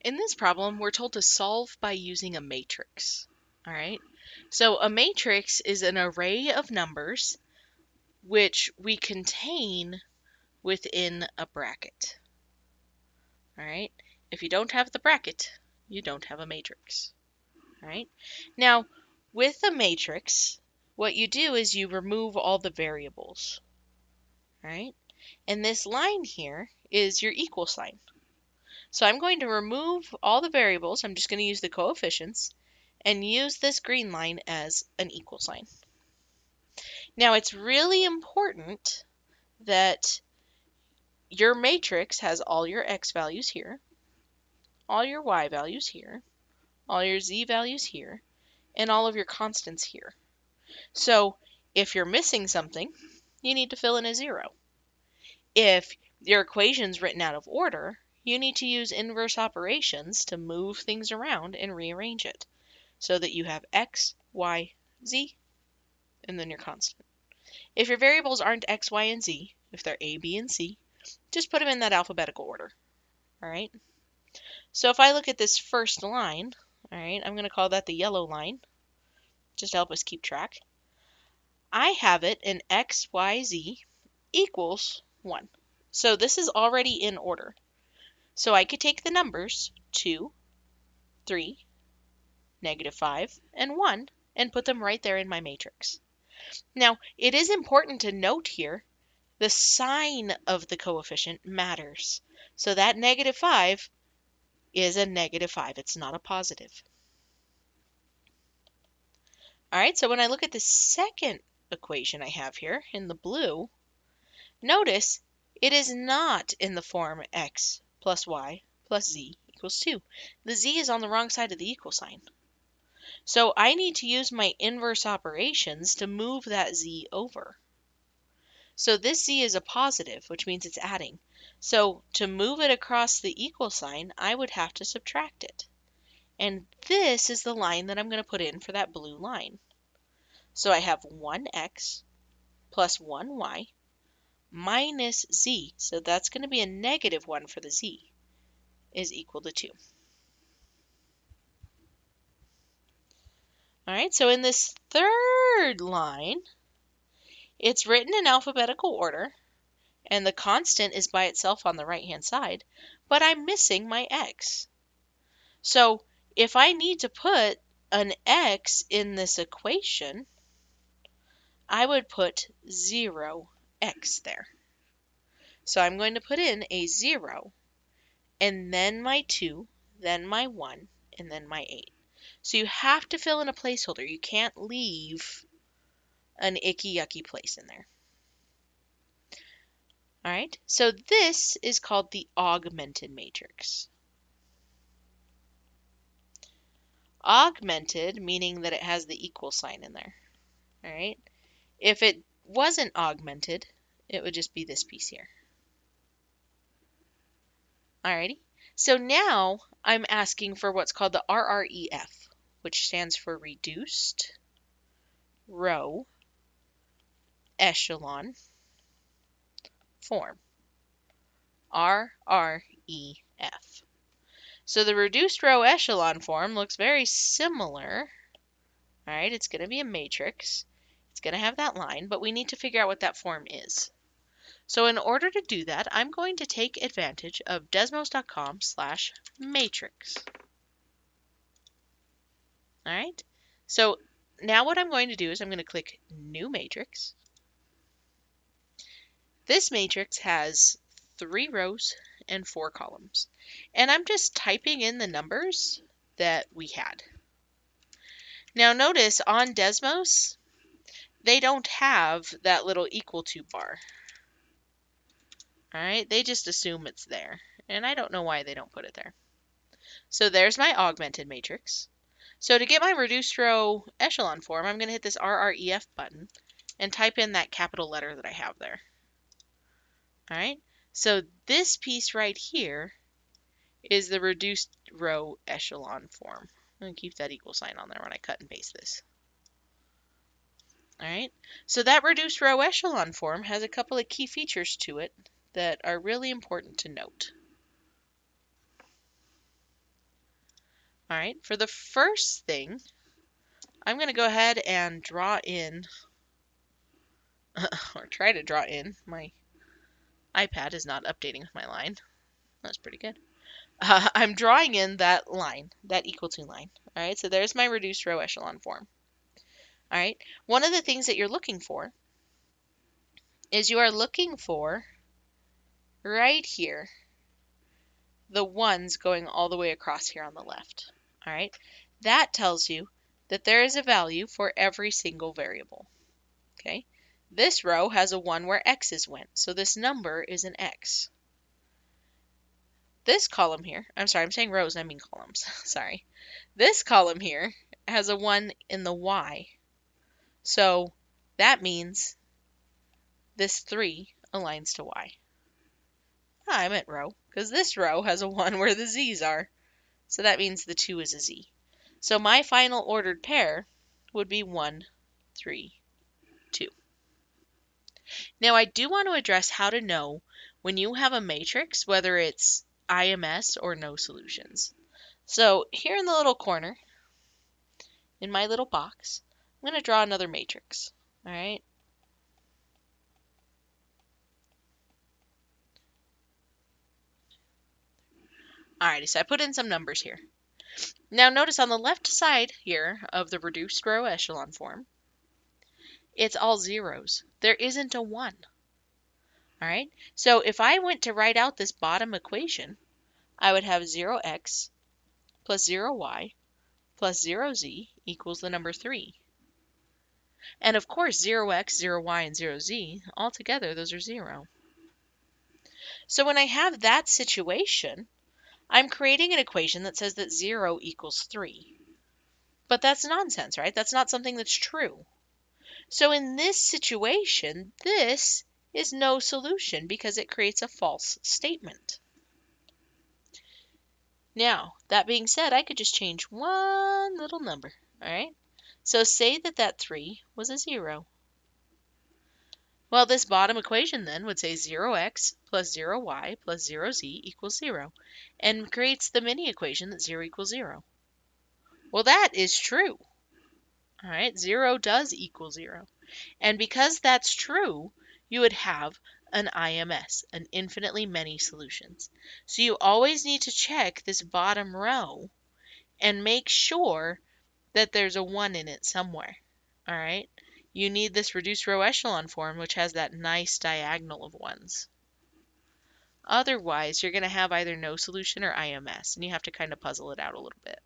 In this problem, we're told to solve by using a matrix. All right. So a matrix is an array of numbers which we contain within a bracket. All right. If you don't have the bracket, you don't have a matrix. All right. Now, with a matrix, what you do is you remove all the variables. All right. And this line here is your equal sign. So I'm going to remove all the variables. I'm just going to use the coefficients and use this green line as an equal sign. Now it's really important that your matrix has all your x values here, all your y values here, all your z values here, and all of your constants here. So if you're missing something, you need to fill in a 0. If your equation's written out of order, you need to use inverse operations to move things around and rearrange it so that you have x, y, z, and then your constant. If your variables aren't x, y, and z, if they're a, b, and c, just put them in that alphabetical order. All right. So if I look at this first line, all right, I'm going to call that the yellow line, just to help us keep track. I have it in x, y, z equals 1. So this is already in order. So I could take the numbers 2, 3, -5, and 1 and put them right there in my matrix. Now, it is important to note here, the sign of the coefficient matters. So that -5 is a -5. It's not a positive. All right, so when I look at the second equation I have here in the blue, notice it is not in the form x plus y plus z equals 2. The z is on the wrong side of the equal sign. So I need to use my inverse operations to move that z over. So this z is a positive, which means it's adding. So to move it across the equal sign, I would have to subtract it. And this is the line that I'm going to put in for that blue line. So I have 1x plus 1y minus z, so that's going to be a -1 for the z, is equal to 2. All right, so in this third line, it's written in alphabetical order, and the constant is by itself on the right-hand side, but I'm missing my x. So if I need to put an x in this equation, I would put 0x there. So I'm going to put in a 0, and then my 2, then my 1, and then my 8. So you have to fill in a placeholder. You can't leave an icky, yucky place in there. All right, so this is called the augmented matrix. Augmented, meaning that it has the equal sign in there. All right, if it wasn't augmented, it would just be this piece here. Alrighty, so now I'm asking for what's called the RREF, which stands for reduced row echelon form. RREF. So the reduced row echelon form looks very similar. All right, it's going to be a matrix. It's going to have that line, but we need to figure out what that form is. So in order to do that, I'm going to take advantage of desmos.com/matrix. All right, so now what I'm going to do is I'm going to click New Matrix. This matrix has 3 rows and 4 columns, and I'm just typing in the numbers that we had. Now notice on Desmos, they don't have that little equal to bar. All right, they just assume it's there, and I don't know why they don't put it there. So there's my augmented matrix. So to get my reduced row echelon form, I'm going to hit this RREF button and type in that capital letter that I have there. All right, so this piece right here is the reduced row echelon form. I'm going to keep that equal sign on there when I cut and paste this. All right, so that reduced row echelon form has a couple of key features to it that are really important to note. All right, for the first thing, I'm going to go ahead and draw in, or try to draw in, my iPad is not updating with my line. That's pretty good. I'm drawing in that line, that equal to line. All right, so there's my reduced row echelon form. All right, one of the things that you're looking for is you are looking for right here, the ones going all the way across here on the left. All right, that tells you that there is a value for every single variable. Okay, this row has a 1 where x's went, so this number is an x. This column here, I'm sorry, I'm saying rows, I mean columns, sorry. This column here has a 1 in the y, so that means this 3 aligns to y. I meant row, because this row has a 1 where the z's are, so that means the 2 is a z. So my final ordered pair would be 1, 3, 2. Now I do want to address how to know when you have a matrix, whether it's IMS or no solutions. So here in the little corner, in my little box, I'm going to draw another matrix. All right. Alrighty, so I put in some numbers here. Now notice on the left side here of the reduced row echelon form, it's all zeros. There isn't a 1. All right, so if I went to write out this bottom equation, I would have 0x plus 0y plus 0z equals the number 3. And of course, 0x, 0y, and 0z, all together, those are 0. So when I have that situation, I'm creating an equation that says that 0 equals 3. But that's nonsense, right? That's not something that's true. So in this situation, this is no solution because it creates a false statement. Now, that being said, I could just change one little number, all right? So say that that 3 was a 0. Well, this bottom equation then would say 0x plus 0y plus 0z equals 0, and creates the mini equation that 0 equals 0. Well, that is true. All right, 0 does equal 0. And because that's true, you would have an IMS, an infinitely many solutions. So you always need to check this bottom row and make sure that there's a 1 in it somewhere. All right, you need this reduced row echelon form, which has that nice diagonal of 1s. Otherwise, you're going to have either no solution or IMS, and you have to kind of puzzle it out a little bit.